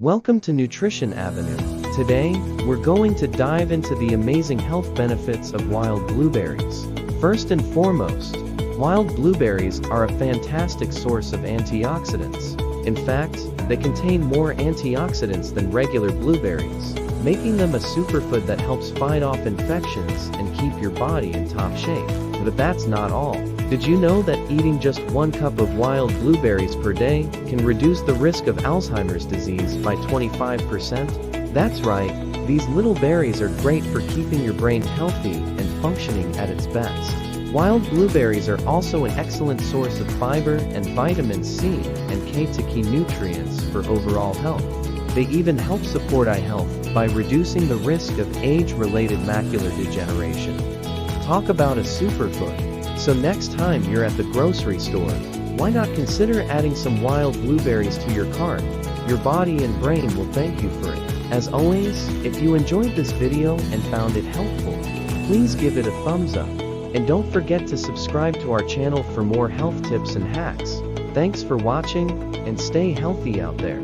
Welcome to Nutrition Avenue. Today, we're going to dive into the amazing health benefits of wild blueberries. First and foremost, wild blueberries are a fantastic source of antioxidants. In fact, they contain more antioxidants than regular blueberries, making them a superfood that helps fight off infections and keep your body in top shape. But that's not all. Did you know that eating just 1 cup of wild blueberries per day can reduce the risk of Alzheimer's disease by 25%? That's right, these little berries are great for keeping your brain healthy and functioning at its best. Wild blueberries are also an excellent source of fiber and vitamin C and key nutrients for overall health. They even help support eye health by reducing the risk of age-related macular degeneration. Talk about a superfood. So next time you're at the grocery store, why not consider adding some wild blueberries to your cart? Your body and brain will thank you for it. As always, if you enjoyed this video and found it helpful, please give it a thumbs up. And don't forget to subscribe to our channel for more health tips and hacks. Thanks for watching, and stay healthy out there.